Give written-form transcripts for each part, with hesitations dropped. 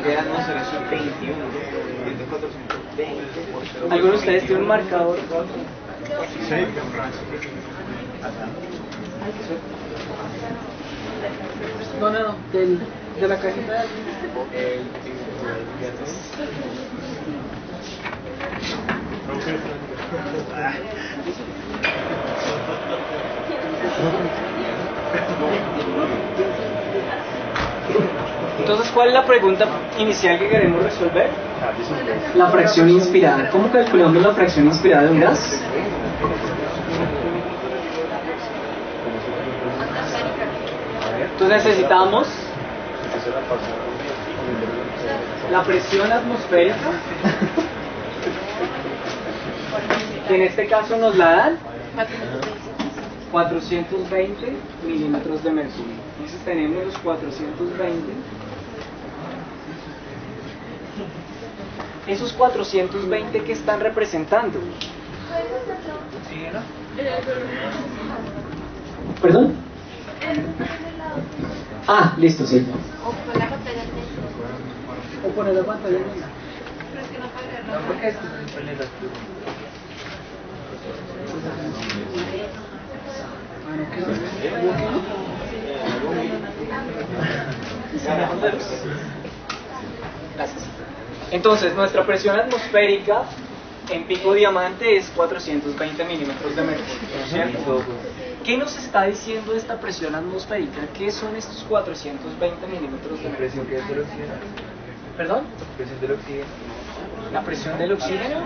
de atmósfera es un 21, 420. ¿Alguno de ustedes tiene un marcador? Sí. No, de la cajita. Entonces, ¿cuál es la pregunta inicial que queremos resolver? La fracción inspirada. ¿Cómo calculamos la fracción inspirada de un gas? Entonces necesitamos la presión atmosférica, que en este caso nos la dan 420 milímetros de mercurio. Entonces tenemos los 420. Esos 420 que están representando. ¿Perdón? Ah, listo, sí. O poner la pantalla. Gracias. Entonces, nuestra presión atmosférica en pico diamante es 420 milímetros de mercurio, ¿cierto? ¿Qué nos está diciendo esta presión atmosférica? ¿Qué son estos 420 milímetros de mercurio? ¿Presión que es del oxígeno? ¿Perdón? ¿Presión del oxígeno? La presión del oxígeno,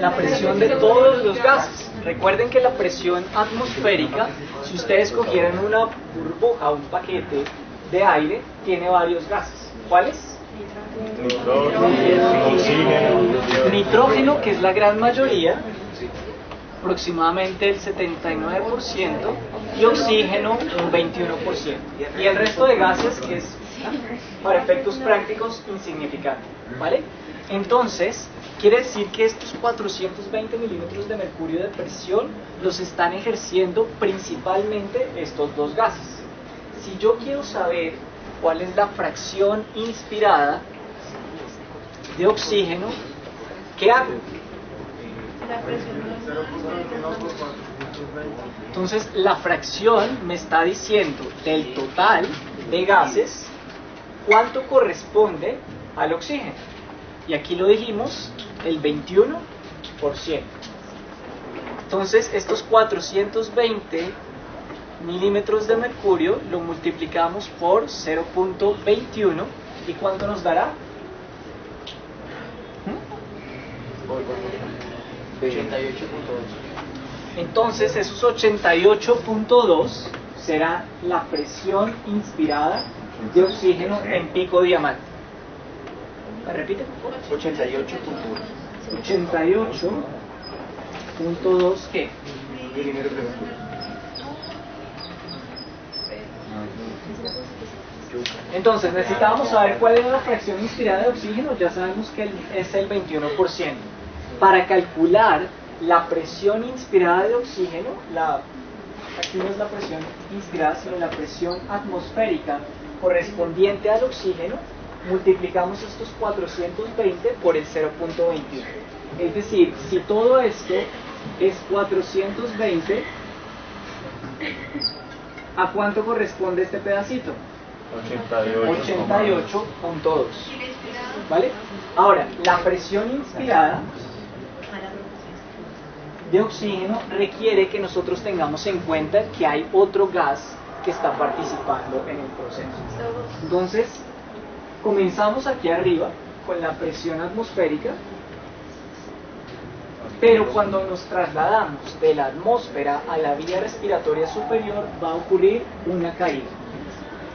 la presión de todos los gases. Recuerden que la presión atmosférica, si ustedes cogieran una burbuja, un paquete de aire, tiene varios gases. ¿Cuáles? Nitrógeno, que es la gran mayoría, aproximadamente el 79%, y oxígeno un 21%. Y el resto de gases, que es para efectos prácticos insignificante, ¿vale? Entonces, quiere decir que estos 420 milímetros de mercurio de presión los están ejerciendo principalmente estos dos gases. Si yo quiero saber cuál es la fracción inspirada de oxígeno, ¿qué hago? Entonces, la fracción me está diciendo del total de gases cuánto corresponde al oxígeno. Y aquí lo dijimos, el 21%. Entonces, estos 420 milímetros de mercurio lo multiplicamos por 0.21. ¿Y cuánto nos dará? 88.2. Entonces, esos 88.2 será la presión inspirada de oxígeno en pico diamante. ¿Me repite? 88.1. 88.2 ¿qué? Milímetros de mercurio. Entonces necesitábamos saber cuál era la fracción inspirada de oxígeno. Ya sabemos que es el 21%. Para calcular la presión inspirada de oxígeno, aquí no es la presión inspirada, sino la presión atmosférica correspondiente al oxígeno, multiplicamos estos 420 por el 0.21. Es decir, si todo esto es 420, ¿a cuánto corresponde este pedacito? 88.2. ¿Vale? Ahora, la presión inspirada de oxígeno requiere que nosotros tengamos en cuenta que hay otro gas que está participando en el proceso. Entonces, comenzamos aquí arriba con la presión atmosférica, pero cuando nos trasladamos de la atmósfera a la vía respiratoria superior va a ocurrir una caída.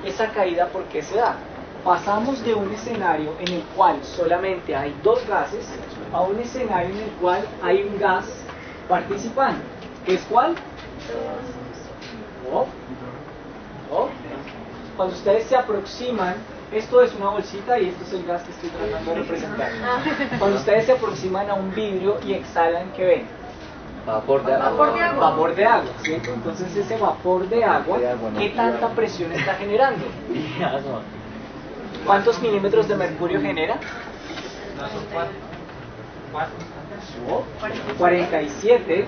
Esa caída, ¿por qué se da? Pasamos de un escenario en el cual solamente hay dos gases a un escenario en el cual hay un gas participando. ¿Qué es cuál? Cuando ustedes se aproximan, esto es una bolsita y esto es el gas que estoy tratando de representar. Cuando ustedes se aproximan a un vidrio y exhalan, ¿qué ven? Vapor de agua. Vapor de agua, ¿cierto? Entonces ese vapor de agua, ¿qué tanta presión está generando? ¿Cuántos milímetros de mercurio genera? 47.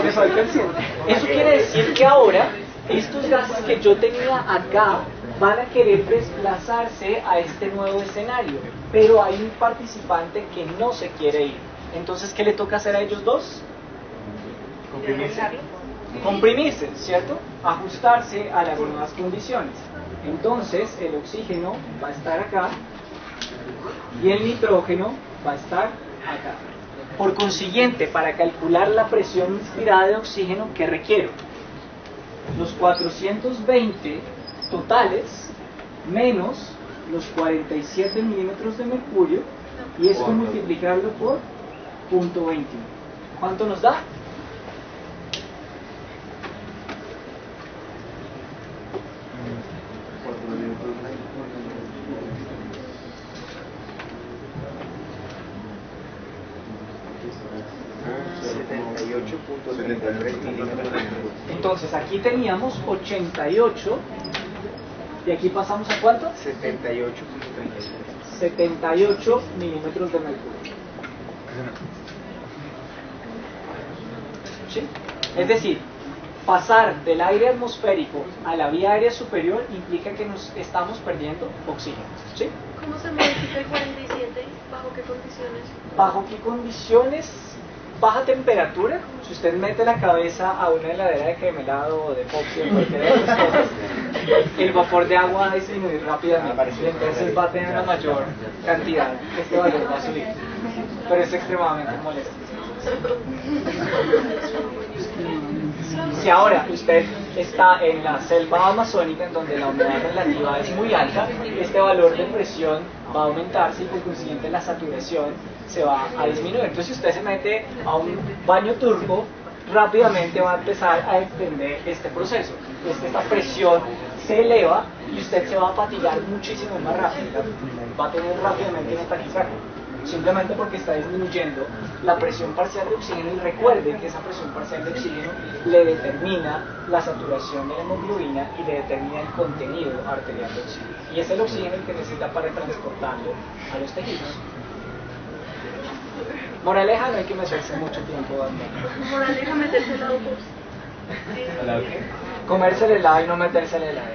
Me falta el 100. Eso quiere decir que ahora estos gases que yo tenía acá van a querer desplazarse a este nuevo escenario, pero hay un participante que no se quiere ir. Entonces, ¿qué le toca hacer a ellos dos? Comprimirse, ¿cierto? Ajustarse a las nuevas condiciones. Entonces, el oxígeno va a estar acá y el nitrógeno va a estar acá. Por consiguiente, para calcular la presión inspirada de oxígeno, ¿qué requiero? Los 420 totales menos los 47 milímetros de mercurio, y esto multiplicarlo por 0.21. ¿Cuánto nos da? Entonces aquí teníamos 88 y aquí pasamos a ¿cuánto? 78 milímetros de mercurio. ¿Sí? Es decir, pasar del aire atmosférico a la vía aérea superior implica que nos estamos perdiendo oxígeno. ¿Sí? ¿Cómo se modifica el 47? ¿Bajo qué condiciones? ¿Bajo qué condiciones? Baja temperatura. Si usted mete la cabeza a una heladera de crema helado o de Foxy o cualquiera de esas cosas, el vapor de agua va a disminuir rápidamente y entonces va a tener una mayor cantidad. Este valor va a subir, pero es extremadamente molesto. Si ahora usted está en la selva amazónica, en donde la humedad relativa es muy alta, este valor de presión va a aumentarse y por consiguiente la saturación se va a disminuir. Entonces, si usted se mete a un baño turco, rápidamente va a empezar a extender este proceso. Esta presión se eleva y usted se va a fatigar muchísimo más rápido. Va a tener rápidamente una taquicardia, simplemente porque está disminuyendo la presión parcial de oxígeno, y recuerde que esa presión parcial de oxígeno le determina la saturación de la hemoglobina y le determina el contenido arterial de oxígeno, y es el oxígeno el que necesita para transportarlo a los tejidos. Moraleja, no hay que meterse mucho tiempo dando. Moraleja, meterse el lado por... Comerse el helado y no meterse el helado.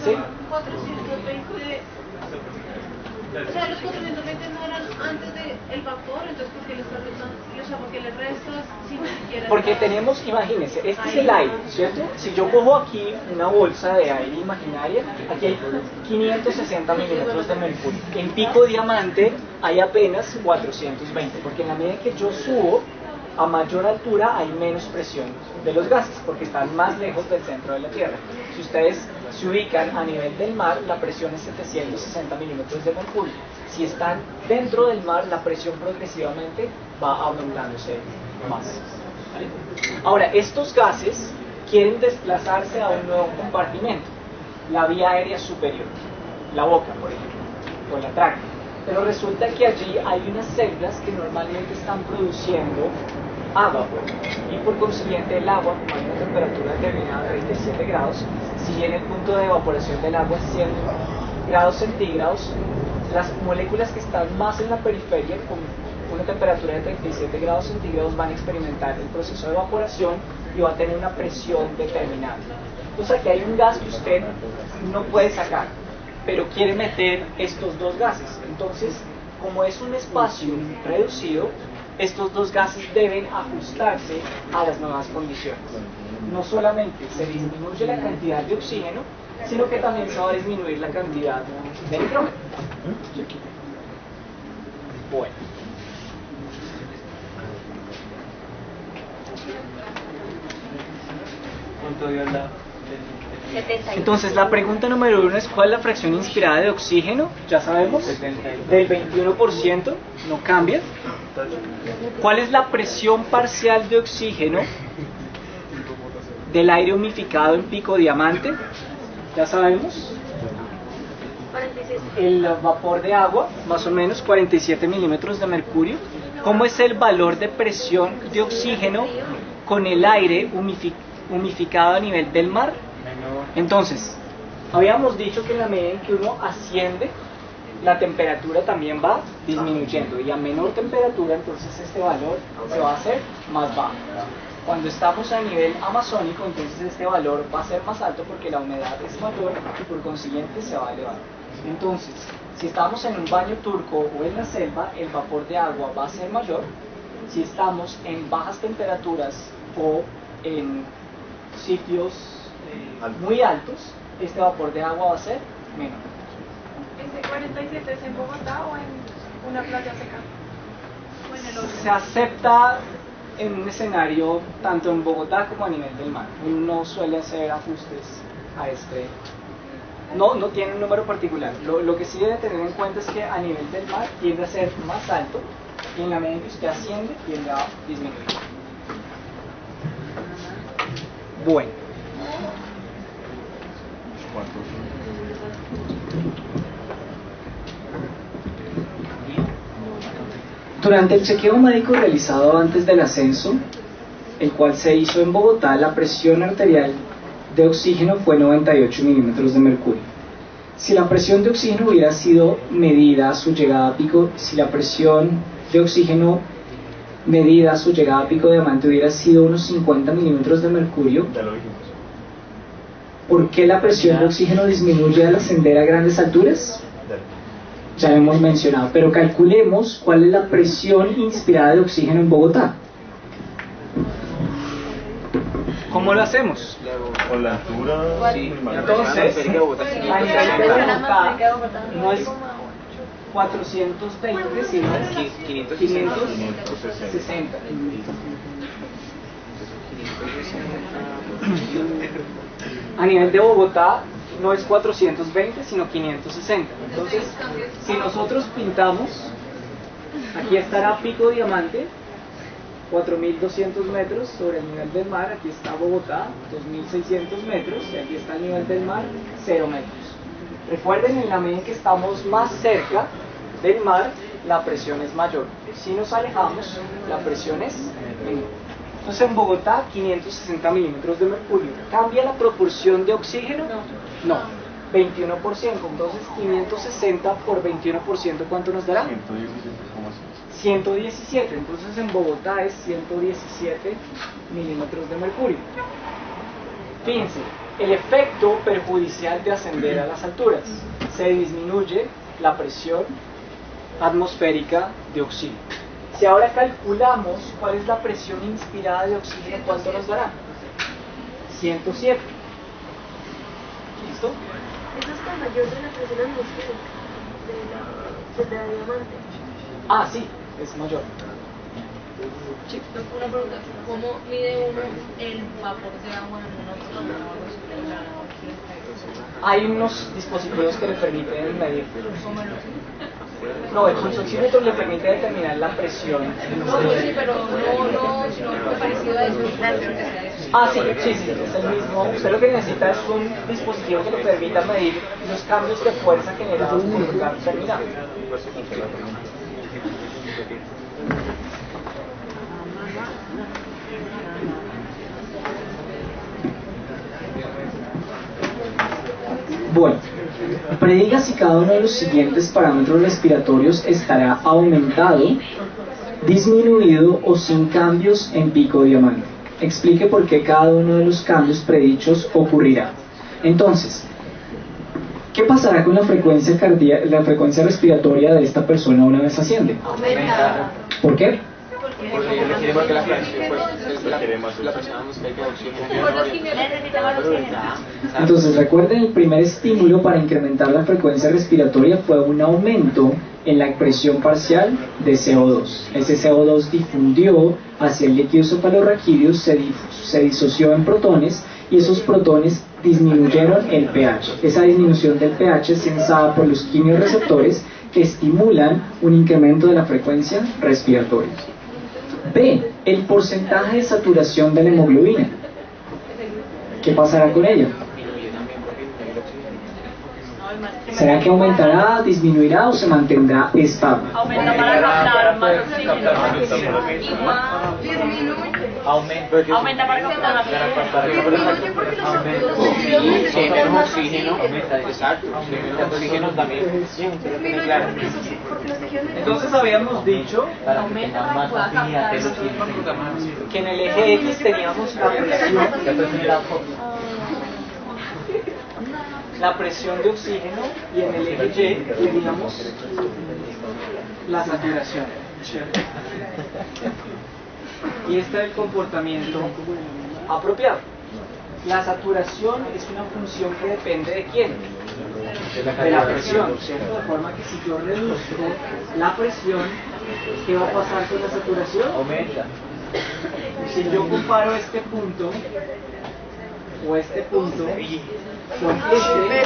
¿Sí? 420... O sea, los 420 no eran antes del vapor, entonces ¿por qué les restas si ni siquiera... Porque tenemos, imagínense, este es el aire, ¿cierto? Si yo cojo aquí una bolsa de aire imaginaria, aquí hay 560 milímetros de mercurio. En pico diamante hay apenas 420, porque en la medida que yo subo a mayor altura hay menos presión de los gases, porque están más lejos del centro de la Tierra. Si ustedes se ubican a nivel del mar, la presión es 760 milímetros de mercurio. Si están dentro del mar, la presión progresivamente va aumentándose más. ¿Vale? Ahora, estos gases quieren desplazarse a un nuevo compartimento, la vía aérea superior, la boca, por ejemplo, o la tráquea. Pero resulta que allí hay unas células que normalmente están produciendo agua, y por consiguiente el agua, como hay una temperatura determinada de 37 grados, si bien el punto de evaporación del agua es 100 grados centígrados, las moléculas que están más en la periferia, con una temperatura de 37 grados centígrados, van a experimentar el proceso de evaporación y va a tener una presión determinada. Entonces aquí hay un gas que usted no puede sacar, pero quiere meter estos dos gases. Entonces, como es un espacio reducido, estos dos gases deben ajustarse a las nuevas condiciones. No solamente se disminuye la cantidad de oxígeno, sino que también se va a disminuir la cantidad de nitrógeno. Bueno. ¿Cuánto dio la...? Entonces la pregunta número 1 es: ¿cuál es la fracción inspirada de oxígeno? Ya sabemos, del 21%, no cambia. ¿Cuál es la presión parcial de oxígeno del aire humidificado en pico diamante? Ya sabemos. 46. El vapor de agua, más o menos 47 milímetros de mercurio. ¿Cómo es el valor de presión de oxígeno con el aire humidificado a nivel del mar? Menos Entonces, habíamos dicho que en la medida en que uno asciende, la temperatura también va disminuyendo, y a menor temperatura entonces este valor se va a hacer más bajo. Cuando estamos a nivel amazónico, entonces este valor va a ser más alto porque la humedad es mayor y por consiguiente se va a elevar. Entonces, si estamos en un baño turco o en la selva, el vapor de agua va a ser mayor. Si estamos en bajas temperaturas o en sitios muy altos, este vapor de agua va a ser menor. ¿Ese 47 es en Bogotá o en una playa seca? ¿O en el otro? Se acepta en un escenario tanto en Bogotá como a nivel del mar. No suele hacer ajustes a este. No tiene un número particular. Lo que sí debe tener en cuenta es que a nivel del mar tiende a ser más alto y en la medida en que usted asciende tiende a disminuir. Bueno. Durante el chequeo médico realizado antes del ascenso, el cual se hizo en Bogotá, la presión arterial de oxígeno fue 98 milímetros de mercurio. Si la presión de oxígeno hubiera sido medida a su llegada a pico, si la presión de oxígeno medida a su llegada a pico de diamante hubiera sido unos 50 milímetros de mercurio, ¿por qué la presión de oxígeno disminuye al ascender a grandes alturas? Ya lo hemos mencionado, pero calculemos cuál es la presión inspirada de oxígeno en Bogotá. ¿Cómo lo hacemos? Con la altura. Sí, Entonces, a nivel de Bogotá no es 420, sino 560. A nivel de Bogotá no es 420, sino 560. Entonces, si nosotros pintamos, aquí estará Pico Diamante, 4.200 metros sobre el nivel del mar. Aquí está Bogotá, 2.600 metros, y aquí está el nivel del mar, 0 metros. Recuerden, en la medida en que estamos más cerca del mar, la presión es mayor. Si nos alejamos, la presión es menor. Entonces en Bogotá, 560 milímetros de mercurio. ¿Cambia la proporción de oxígeno? No, 21%. Entonces 560 por 21%, ¿cuánto nos dará? 117. Entonces en Bogotá es 117 milímetros de mercurio. Fíjense, el efecto perjudicial de ascender a las alturas: se disminuye la presión atmosférica de oxígeno. Si ahora calculamos cuál es la presión inspirada de oxígeno, ¿cuánto nos dará? 107. ¿Listo? Eso está mayor de la presión atmosférica de la diamante. Ah, sí, es mayor. Sí. Una pregunta, ¿cómo mide uno el vapor de agua en una zona o algo así? Hay unos dispositivos que le permiten medir. No, el pulsoxímetro le permite determinar la presión. No, sí, pero no parecido a eso. Ah, sí, es el mismo. Usted lo que necesita es un dispositivo que le permita medir los cambios de fuerza generados por un lugar determinado. Bueno, prediga si cada uno de los siguientes parámetros respiratorios estará aumentado, disminuido o sin cambios en Pico Diamante. Explique por qué cada uno de los cambios predichos ocurrirá. Entonces, ¿qué pasará con la frecuencia respiratoria de esta persona una vez asciende? Aumenta. ¿Por qué? Porque requiere más que la presión atmosférica de oxígeno. Entonces recuerden, el primer estímulo para incrementar la frecuencia respiratoria fue un aumento en la presión parcial de CO2. Ese CO2 difundió hacia el líquido cefalorraquídeo, se disoció en protones y esos protones disminuyeron el pH. Esa disminución del pH es sensada por los quimiorreceptores que estimulan un incremento de la frecuencia respiratoria. B. El porcentaje de saturación de la hemoglobina. ¿Qué pasará con ella? ¿Será que aumentará, disminuirá o se mantendrá estable? Aumenta para captar más oxígeno. Igual disminuye. Aumenta. Aumenta para completar la Disminuye porque los Sí, menos oxígeno. Exacto. Menos oxígeno también. disminuye Claro. porque los tejidos Entonces habíamos dicho aumenta para que pueda captar que en el eje X teníamos la presión de oxígeno y en el eje Y teníamos la saturación, ¿cierto? Y este es el comportamiento apropiado. La saturación es una función que depende de quién, de la presión, ¿cierto? De forma que si yo reduzco la presión, ¿qué va a pasar con la saturación? Aumenta. Si yo comparo este punto o este punto con este,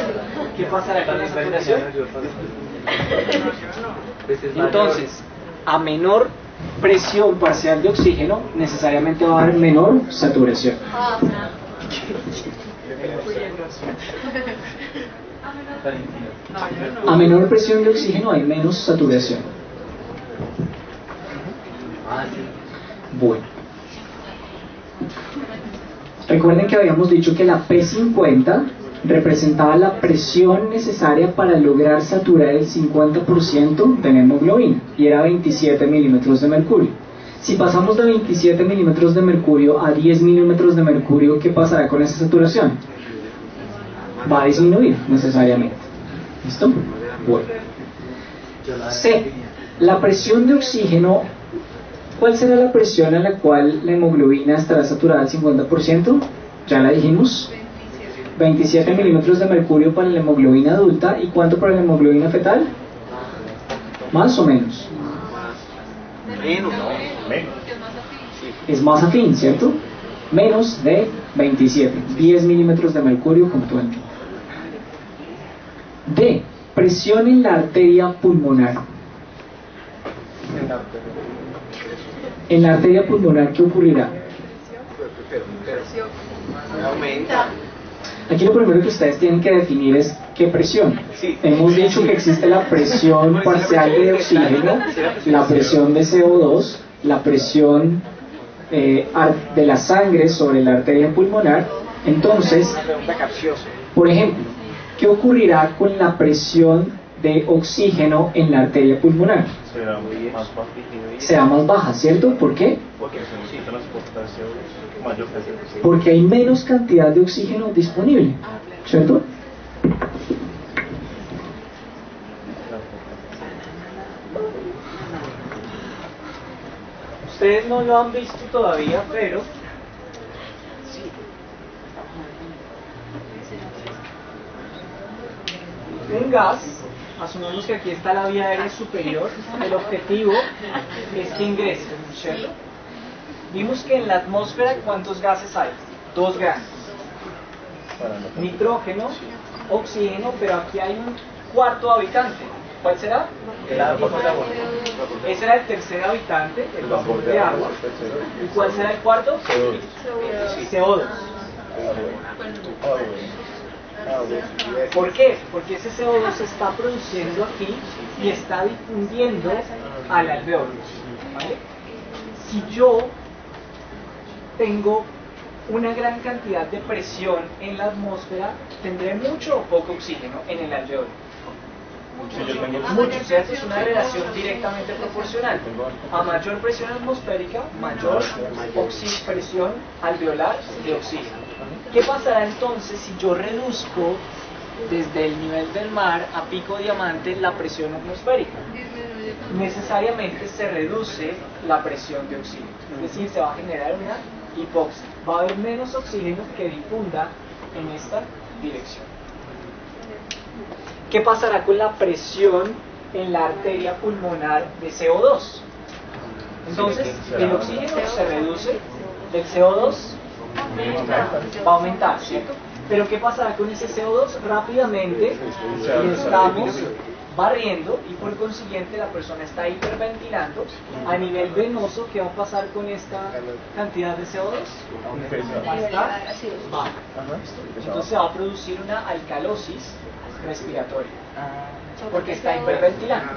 ¿qué pasará con la saturación? Entonces, a menor presión parcial de oxígeno, necesariamente va a haber menor saturación. A menor presión de oxígeno hay menos saturación. Bueno. Recuerden que habíamos dicho que la P50 representaba la presión necesaria para lograr saturar el 50% de la hemoglobina y era 27 milímetros de mercurio. Si pasamos de 27 milímetros de mercurio a 10 milímetros de mercurio, ¿qué pasará con esa saturación? Va a disminuir necesariamente. ¿Listo? Bueno. C. La presión de oxígeno. ¿Cuál será la presión a la cual la hemoglobina estará saturada al 50%? Ya la dijimos. 27 milímetros de mercurio para la hemoglobina adulta. ¿Y cuánto para la hemoglobina fetal? ¿Más o menos? Menos. Es más afín, ¿cierto? Menos de 27. 10 milímetros de mercurio puntualmente. D. Presión en la arteria pulmonar. En la arteria pulmonar, ¿qué ocurrirá? Aumenta. Aquí lo primero que ustedes tienen que definir es qué presión. Hemos dicho que existe la presión parcial de oxígeno, la presión de CO2, la presión de la sangre sobre la arteria pulmonar. Entonces, por ejemplo, ¿qué ocurrirá con la presión de oxígeno en la arteria pulmonar? Será más baja, ¿cierto? ¿Por qué? Porque hay menos cantidad de oxígeno disponible, ¿cierto? Ustedes no lo han visto todavía, pero un gas, asumimos que aquí está la vía aérea superior, el objetivo es que ingrese, ¿cierto? Vimos que en la atmósfera, ¿cuántos gases hay? 2 grandes. Nitrógeno, oxígeno, pero aquí hay un cuarto habitante. ¿Cuál será? Ese era el tercer habitante, el vapor de agua. ¿Y cuál será el cuarto? CO2. ¿Por qué? Porque ese CO2 se está produciendo aquí y está difundiendo al alveolo, ¿vale? Si yo tengo una gran cantidad de presión en la atmósfera, tendré mucho o poco oxígeno en el alveolo. Mucho, ¿cierto? Es una relación directamente proporcional. A mayor presión atmosférica, mayor presión alveolar de oxígeno. ¿Qué pasará entonces si yo reduzco desde el nivel del mar a Pico Diamante la presión atmosférica? Necesariamente se reduce la presión de oxígeno, es decir, se va a generar una hipoxia. Va a haber menos oxígeno que difunda en esta dirección. ¿Qué pasará con la presión en la arteria pulmonar de CO2? Entonces, el oxígeno se reduce, el CO2 va a aumentar, ¿cierto? Pero ¿qué pasará con ese CO2? Rápidamente lo estamos barriendo y por consiguiente la persona está hiperventilando. A nivel venoso, ¿qué va a pasar con esta cantidad de CO2? Va a estar baja. Entonces se va a producir una alcalosis respiratoria porque está hiperventilando.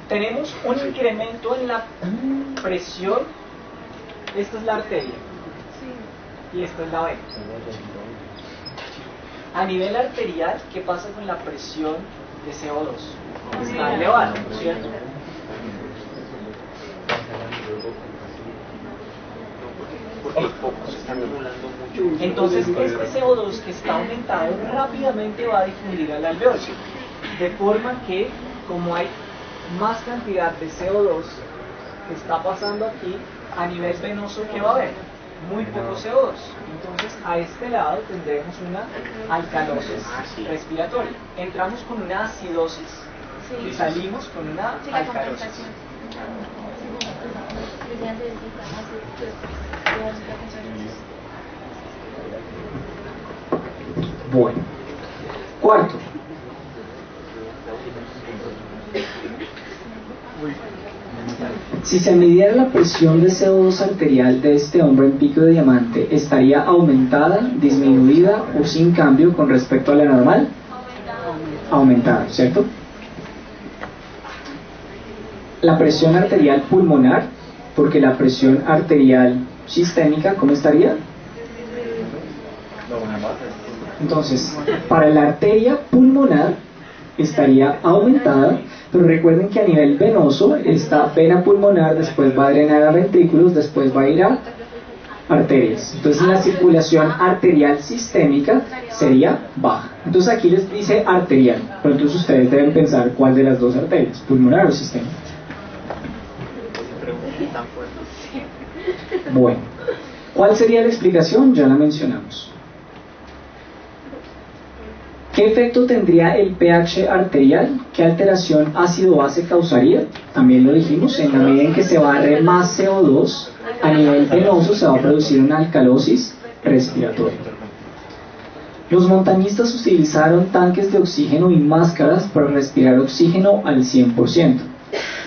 tenemos un incremento en la presión. Esta es la arteria y esta es la vena. A nivel arterial, ¿qué pasa con la presión de CO2? Está elevada, ¿cierto? Porque pocos se están acumulando mucho. Entonces, este CO2 que está aumentado rápidamente va a difundir al alveolo, de forma que, como hay más cantidad de CO2 que está pasando aquí, a nivel venoso, ¿qué va a haber? Muy poco CO2. Entonces, a este lado tendremos una alcalosis respiratoria. Entramos con una acidosis y salimos con una alcalosis. Bueno, cuarto. Si se midiera la presión de CO2 arterial de este hombre en Pico de Diamante, ¿estaría aumentada, disminuida o sin cambio con respecto a la normal? Aumentada, ¿cierto? La presión arterial pulmonar, porque la presión arterial sistémica, ¿cómo estaría? Entonces, para la arteria pulmonar estaría aumentada, pero recuerden que a nivel venoso, esta vena pulmonar después va a drenar a ventrículos, después va a ir a arterias. Entonces la circulación arterial sistémica sería baja. Entonces aquí les dice arterial, pero entonces ustedes deben pensar cuál de las dos arterias, pulmonar o sistémica. Bueno, ¿cuál sería la explicación? Ya la mencionamos. ¿Qué efecto tendría el pH arterial? ¿Qué alteración ácido-base causaría? También lo dijimos, en la medida en que se barre más CO2 a nivel venoso se va a producir una alcalosis respiratoria. Los montañistas utilizaron tanques de oxígeno y máscaras para respirar oxígeno al 100%.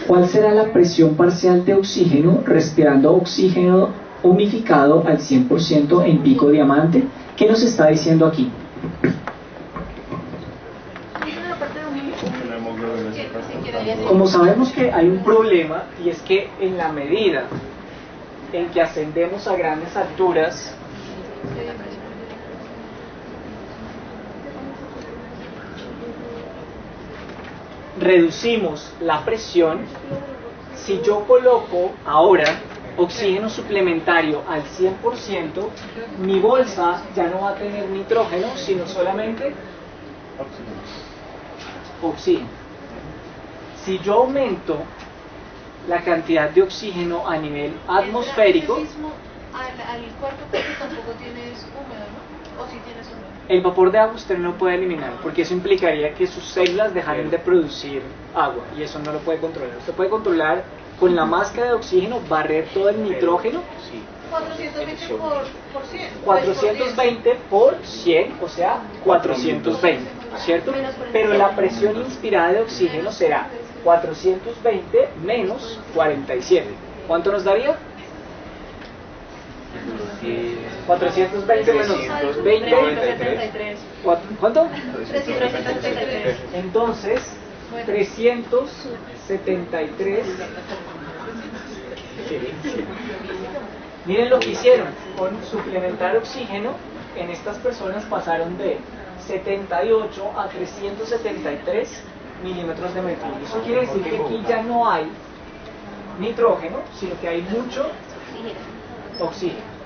¿Cuál será la presión parcial de oxígeno respirando oxígeno humidificado al 100% en Pico Diamante? ¿Qué nos está diciendo aquí? Como sabemos que hay un problema, y es que en la medida en que ascendemos a grandes alturas, reducimos la presión. Si yo coloco ahora oxígeno suplementario al 100%, mi bolsa ya no va a tener nitrógeno, sino solamente oxígeno. Si yo aumento la cantidad de oxígeno a nivel atmosférico, al cuerpo, porque tampoco tienes húmedo, ¿no? O si tienes húmedo. el vapor de agua usted no lo puede eliminar, porque eso implicaría que sus células dejaran de producir agua, y eso no lo puede controlar. Usted puede controlar con la máscara de oxígeno, barrer todo el nitrógeno. 420 por 100. 420 por 100, o sea, 420, ¿cierto? Pero la presión inspirada de oxígeno será 420 menos 47. ¿Cuánto nos daría? 420 menos 20. ¿Cuánto? 373. Entonces, 373. Miren lo que hicieron. Con suplementar oxígeno, en estas personas pasaron de 78 a 373 milímetros de mercurio. Eso quiere decir que aquí ya no hay nitrógeno, sino que hay mucho oxígeno.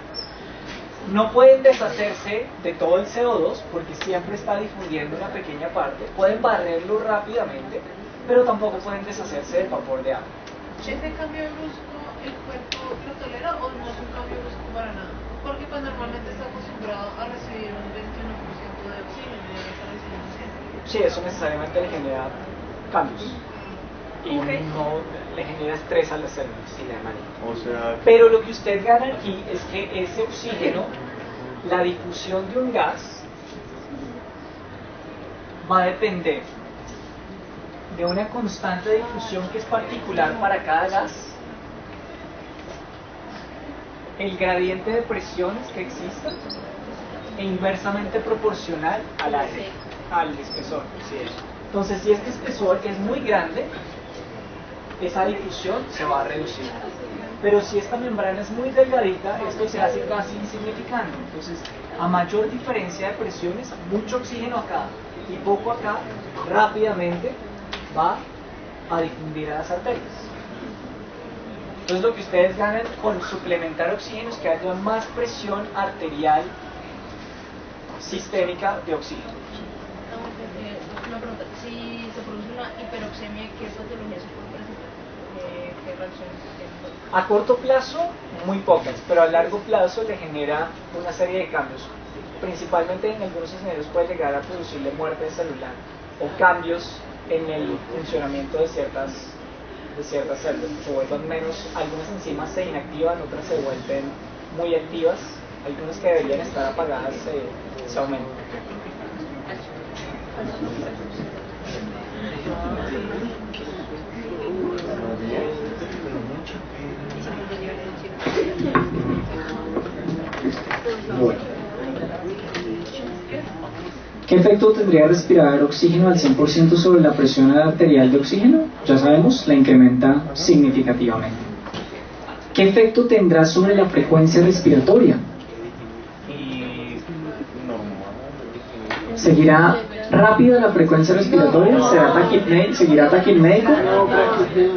No pueden deshacerse de todo el CO2 porque siempre está difundiendo una pequeña parte. Pueden barrerlo rápidamente, pero tampoco pueden deshacerse del vapor de agua. ¿Ese cambio brusco el cuerpo lo tolera o no es un cambio brusco para nada? Porque pues normalmente está acostumbrado a recibir un 21% de oxígeno y ahora está recibiendo 100. Sí, eso necesariamente le genera cambios y no le genera estrés a las células. O sea, Pero lo que usted gana aquí es que ese oxígeno, la difusión de un gas, va a depender de una constante de difusión que es particular para cada gas, el gradiente de presiones que exista, e inversamente proporcional al espesor. Entonces, si este espesor es muy grande, esa difusión se va a reducir. Pero si esta membrana es muy delgadita, esto se hace casi insignificante. Entonces, a mayor diferencia de presiones, mucho oxígeno acá y poco acá, rápidamente va a difundir a las arterias. Entonces lo que ustedes ganan con suplementar oxígeno es que haya más presión arterial sistémica de oxígeno. Una pregunta, si se produce una hiperoxemia, ¿qué patología se puede presentar? ¿Qué reacciones tiene? A corto plazo, muy pocas, pero a largo plazo le genera una serie de cambios. Principalmente en algunos escenarios puede llegar a producirle muerte celular o cambios en el funcionamiento de ciertas células. Se vuelvan menos, algunas enzimas se inactivan, otras se vuelven muy activas, algunas que deberían estar apagadas se aumentan. Bueno. ¿Qué efecto tendría respirar oxígeno al 100% sobre la presión arterial de oxígeno? Ya sabemos, la incrementa significativamente. ¿Qué efecto tendrá sobre la frecuencia respiratoria? ¿Seguirá rápida la frecuencia respiratoria? ¿Seguirá taquipnéico?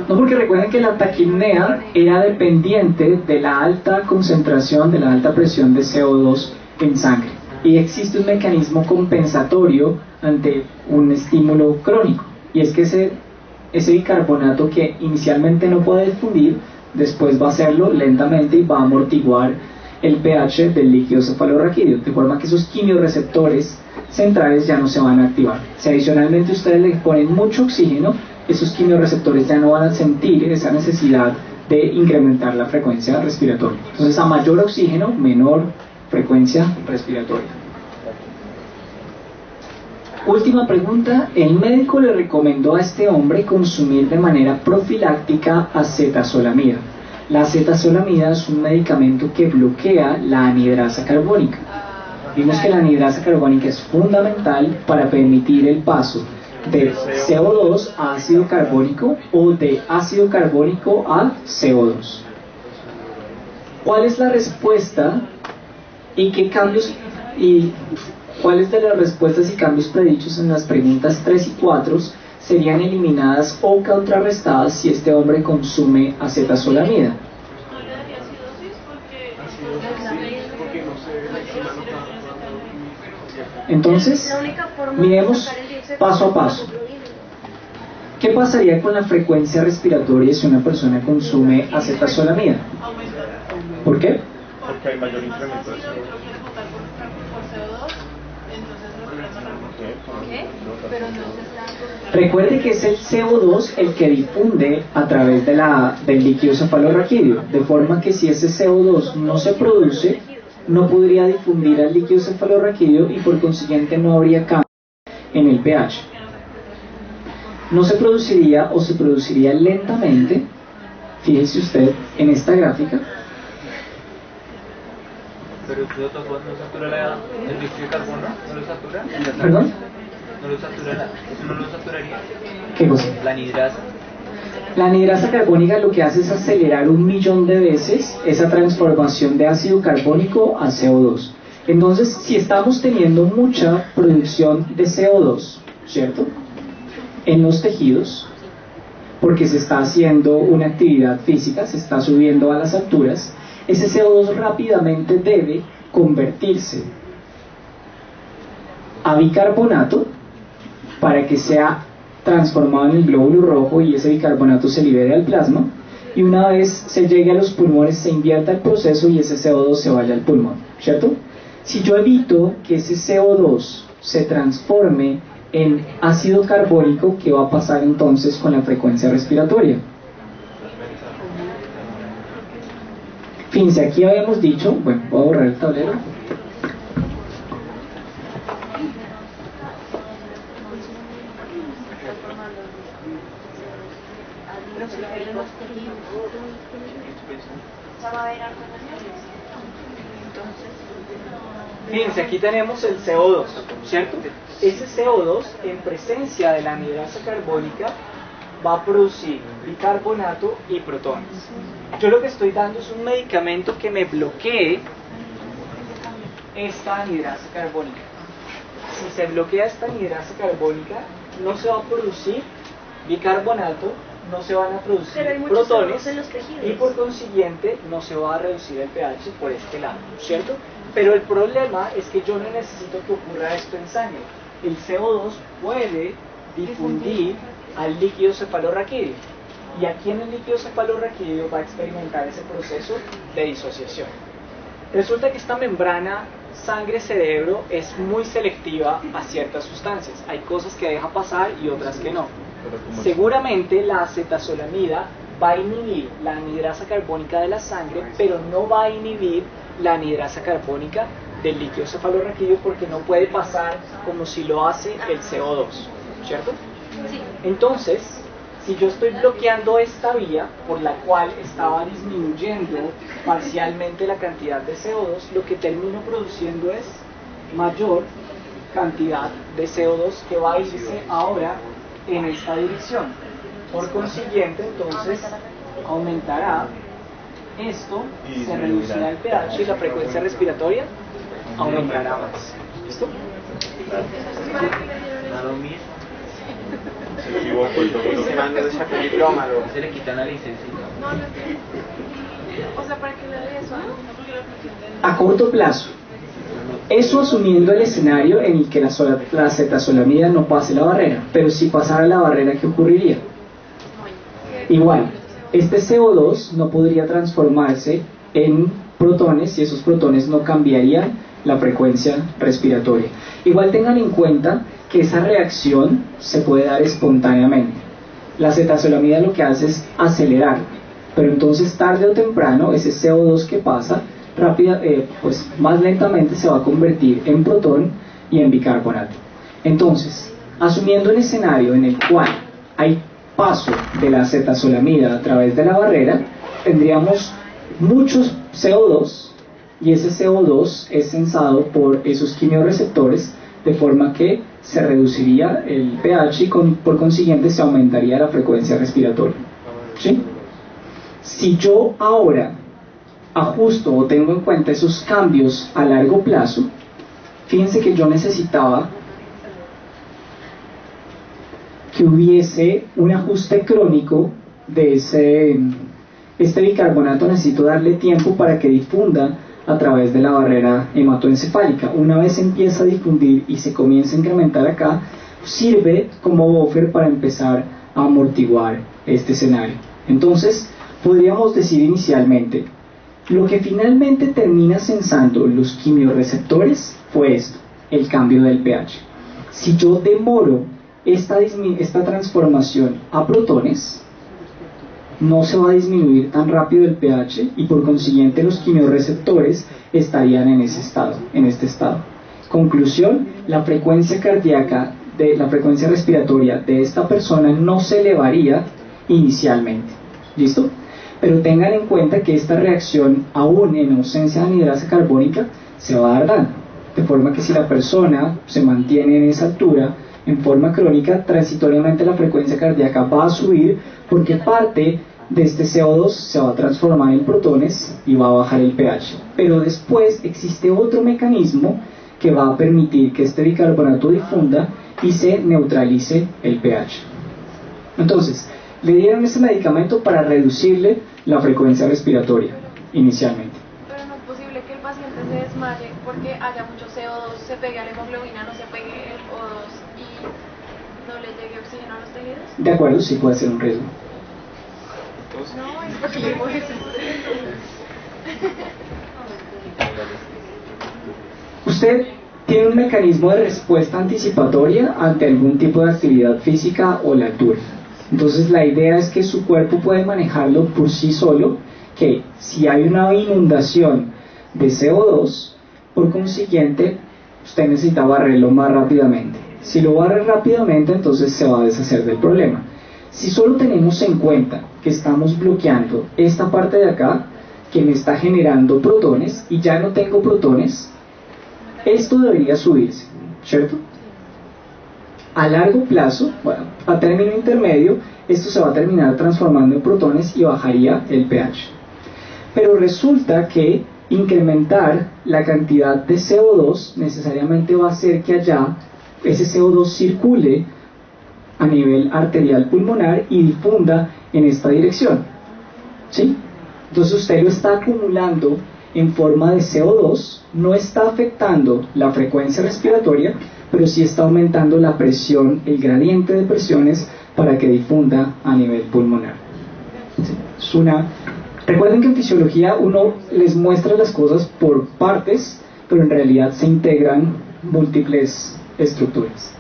No, porque recuerden que la taquipnea era dependiente de la alta concentración, de la alta presión de CO2 en sangre. Y existe un mecanismo compensatorio ante un estímulo crónico. Y es que ese bicarbonato que inicialmente no puede difundir, después va a hacerlo lentamente y va a amortiguar el pH del líquido cefalorraquídeo, de forma que esos quimiorreceptores centrales ya no se van a activar. Si adicionalmente ustedes le ponen mucho oxígeno, esos quimiorreceptores ya no van a sentir esa necesidad de incrementar la frecuencia respiratoria. Entonces, a mayor oxígeno, menor frecuencia respiratoria. Última pregunta. El médico le recomendó a este hombre consumir de manera profiláctica acetazolamida. La acetazolamida es un medicamento que bloquea la anhidrasa carbónica. Vimos que la anhidrasa carbónica es fundamental para permitir el paso de CO2 a ácido carbónico o de ácido carbónico a CO2. ¿Cuál es la respuesta y qué cambios y cuáles de las respuestas y cambios predichos en las preguntas 3 y 4 serían eliminadas o contrarrestadas si este hombre consume acetazolamida? ¿No le daría acidosis? Porque Entonces, miremos paso a paso. ¿Qué pasaría con la frecuencia respiratoria si una persona consume acetazolamida? ¿Por qué? Porque hay mayor incremento de CO2. Recuerde que es el CO2 el que difunde a través del líquido cefalorraquídeo, de forma que si ese CO2 no se produce, no podría difundir al líquido cefalorraquídeo y por consiguiente no habría cambio en el pH. No se produciría o se produciría lentamente, fíjese usted en esta gráfica. Pero el no satura el dióxido de carbono, ¿no lo satura? ¿Perdón? ¿No lo satura? ¿Eso no lo saturaría? ¿Qué cosa? La anhidrasa. La anhidrasa carbónica lo que hace es acelerar 1.000.000 de veces esa transformación de ácido carbónico a CO2. Entonces, si estamos teniendo mucha producción de CO2, ¿cierto?, en los tejidos, porque se está haciendo una actividad física, se está subiendo a las alturas, ese CO2 rápidamente debe convertirse a bicarbonato para que sea transformado en el glóbulo rojo y ese bicarbonato se libere al plasma, y una vez se llegue a los pulmones se invierta el proceso y ese CO2 se vaya al pulmón, ¿cierto? Si yo evito que ese CO2 se transforme en ácido carbónico, ¿qué va a pasar entonces con la frecuencia respiratoria? Fíjense, aquí habíamos dicho, bueno, voy a borrar el tablero. Fíjense, aquí tenemos el CO2, ¿cierto? Ese CO2, en presencia de la anhidrasa carbónica, va a producir bicarbonato y protones. Yo lo que estoy dando es un medicamento que me bloquee esta anhidrasa carbónica. Si se bloquea esta anhidrasa carbónica, no se va a producir bicarbonato, no se van a producir Pero hay muchos protones CO2 en los tejidos. y por consiguiente no se va a reducir el pH por este lado, ¿cierto? Pero el problema es que yo no necesito que ocurra esto en sangre. El CO2 puede difundir al líquido cefalorraquídeo y aquí en el líquido cefalorraquídeo va a experimentar ese proceso de disociación. Resulta que esta membrana sangre-cerebro es muy selectiva a ciertas sustancias. Hay cosas que deja pasar y otras que no. Seguramente la acetazolamida va a inhibir la anhidrasa carbónica de la sangre, pero no va a inhibir la anhidrasa carbónica del líquido cefalorraquídeo porque no puede pasar como si lo hace el CO2, ¿cierto? Sí. Entonces, si yo estoy bloqueando esta vía por la cual estaba disminuyendo parcialmente la cantidad de CO2, lo que termino produciendo es mayor cantidad de CO2 que va a irse ahora en esta dirección. Por consiguiente, entonces, aumentará esto, se reducirá el pH y la frecuencia respiratoria aumentará más. ¿Listo? Se equivoco el doctor. Se manda de sacar el diploma, Se le quitan la licencia. No, no entiendo. O sea, ¿para qué le doy eso? A corto plazo. Eso asumiendo el escenario en el que la acetazolamida no pase la barrera, pero si pasara la barrera, ¿qué ocurriría? Igual, este CO2 no podría transformarse en protones y esos protones no cambiarían la frecuencia respiratoria. Igual tengan en cuenta que esa reacción se puede dar espontáneamente. La acetazolamida lo que hace es acelerar, pero entonces tarde o temprano ese CO2 que pasa pues más lentamente se va a convertir en protón y en bicarbonato. Entonces, asumiendo un escenario en el cual hay paso de la acetazolamida a través de la barrera, tendríamos muchos CO2 y ese CO2 es sensado por esos quimiorreceptores de forma que se reduciría el pH y por consiguiente se aumentaría la frecuencia respiratoria. ¿Sí? Si yo ahora ajusto o tengo en cuenta esos cambios a largo plazo, fíjense que yo necesitaba que hubiese un ajuste crónico de este bicarbonato. Necesito darle tiempo para que difunda a través de la barrera hematoencefálica. Una vez empieza a difundir y se comienza a incrementar acá, sirve como buffer para empezar a amortiguar este escenario. Entonces, podríamos decir inicialmente, lo que finalmente termina sensando los quimiorreceptores fue esto, el cambio del pH. Si yo demoro esta transformación a protones, no se va a disminuir tan rápido el pH y por consiguiente los quimiorreceptores estarían en este estado. Conclusión, la frecuencia cardíaca, la frecuencia respiratoria de esta persona no se elevaría inicialmente. ¿Listo? Pero tengan en cuenta que esta reacción, aún en ausencia de anhidrasa carbónica, se va a dar dando. De forma que si la persona se mantiene en esa altura, en forma crónica, transitoriamente la frecuencia cardíaca va a subir porque parte de este CO2 se va a transformar en protones y va a bajar el pH. Pero después existe otro mecanismo que va a permitir que este bicarbonato difunda y se neutralice el pH. Entonces, le dieron este medicamento para reducirle la frecuencia respiratoria inicialmente. Pero no es posible que el paciente se desmaye porque haya mucho CO2, se pegue a la hemoglobina, no se pegue el O2 y no le llegue oxígeno a los tejidos. De acuerdo, sí puede ser un riesgo. No, es porque le mueves Usted tiene un mecanismo de respuesta anticipatoria ante algún tipo de actividad física o la altura. Entonces la idea es que su cuerpo puede manejarlo por sí solo, que si hay una inundación de CO2, por consiguiente, usted necesita barrerlo más rápidamente. Si lo barre rápidamente, entonces se va a deshacer del problema. Si solo tenemos en cuenta que estamos bloqueando esta parte de acá, que me está generando protones, y ya no tengo protones, esto debería subirse, ¿cierto? A largo plazo, bueno, a término intermedio, esto se va a terminar transformando en protones y bajaría el pH. Pero resulta que incrementar la cantidad de CO2 necesariamente va a hacer que allá ese CO2 circule a nivel arterial pulmonar y difunda en esta dirección, ¿sí? Entonces usted lo está acumulando en forma de CO2, no está afectando la frecuencia respiratoria, pero sí está aumentando la presión, el gradiente de presiones para que difunda a nivel pulmonar. ¿Sí? Recuerden que en fisiología uno les muestra las cosas por partes, pero en realidad se integran múltiples estructuras.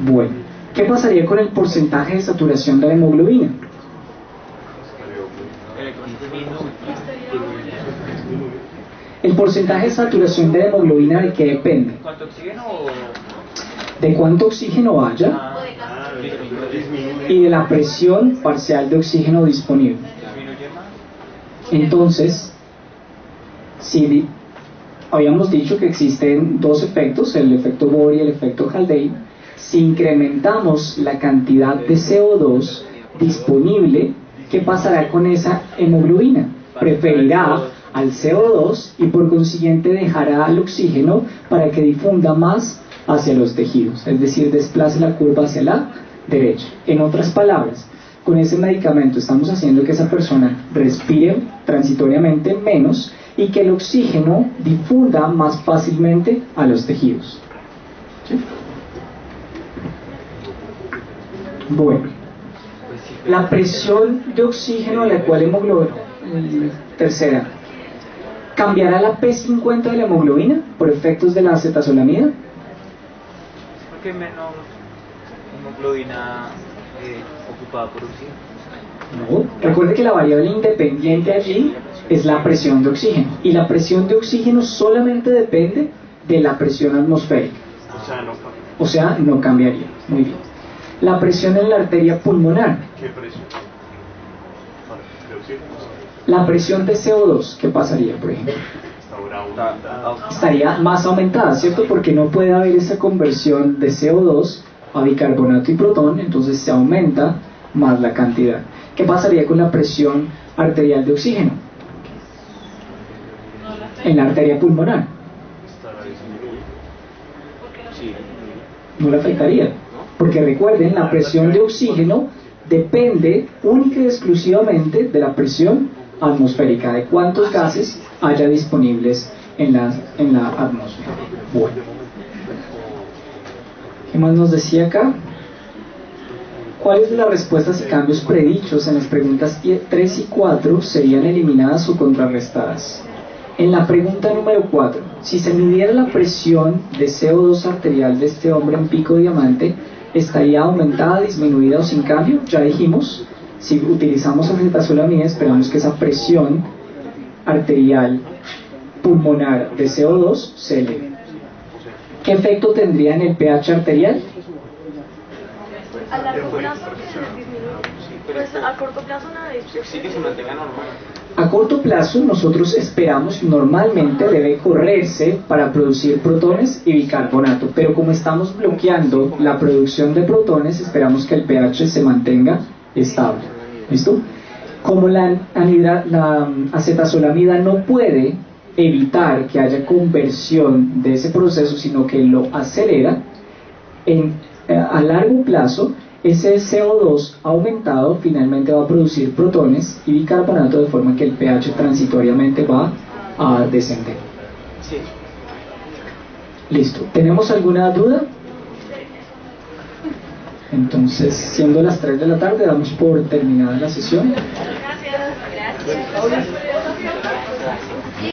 Bueno, ¿qué pasaría con el porcentaje de saturación de la hemoglobina? El porcentaje de saturación de la hemoglobina, ¿de qué depende? ¿Cuánto oxígeno? De cuánto oxígeno haya y de la presión parcial de oxígeno disponible. Entonces, si habíamos dicho que existen dos efectos, el efecto Bohr y el efecto Haldane, si incrementamos la cantidad de CO2 disponible, ¿qué pasará con esa hemoglobina? Preferirá al CO2 y por consiguiente dejará al oxígeno para que difunda más hacia los tejidos, es decir, desplace la curva hacia la derecha. En otras palabras, con ese medicamento estamos haciendo que esa persona respire transitoriamente menos y que el oxígeno difunda más fácilmente a los tejidos. ¿Sí? Bueno, la presión de oxígeno a la cual hemoglobina, tercera, ¿cambiará la P50 de la hemoglobina por efectos de la acetazolamida? ¿Por qué menos hemoglobina ocupada por oxígeno? No, recuerde que la variable independiente allí es la presión de oxígeno, y la presión de oxígeno solamente depende de la presión atmosférica, o sea, no cambiaría. Muy bien. La presión en la arteria pulmonar. ¿Qué presión? ¿De oxígeno? La presión de CO2, ¿qué pasaría, por ejemplo? Estaría más aumentada, ¿cierto? Porque no puede haber esa conversión de CO2 a bicarbonato y protón, entonces se aumenta más la cantidad. ¿Qué pasaría con la presión arterial de oxígeno? En la arteria pulmonar. No le afectaría, porque recuerden, la presión de oxígeno depende única y exclusivamente de la presión atmosférica, de cuántos gases haya disponibles en la atmósfera. Bueno, ¿qué más nos decía acá? ¿Cuáles de las respuestas y cambios predichos en las preguntas 3 y 4 serían eliminadas o contrarrestadas? En la pregunta número 4, si se midiera la presión de CO2 arterial de este hombre en Pico Diamante, ¿estaría aumentada, disminuida o sin cambio? Ya dijimos, si utilizamos acetazolamida, esperamos que esa presión arterial pulmonar de CO2 se eleve. ¿Qué efecto tendría en el pH arterial? A largo plazo disminuye. Pues a corto plazo nada. Sí, que se mantenga normal. A corto plazo nosotros esperamos, normalmente debe correrse para producir protones y bicarbonato, pero como estamos bloqueando la producción de protones, esperamos que el pH se mantenga estable. ¿Listo? Como la acetazolamida no puede evitar que haya conversión de ese proceso, sino que lo acelera, a largo plazo ese CO2 aumentado finalmente va a producir protones y bicarbonato, de forma que el pH transitoriamente va a descender. Sí. Listo. ¿Tenemos alguna duda? Entonces, siendo las 3 de la tarde, damos por terminada la sesión. Gracias.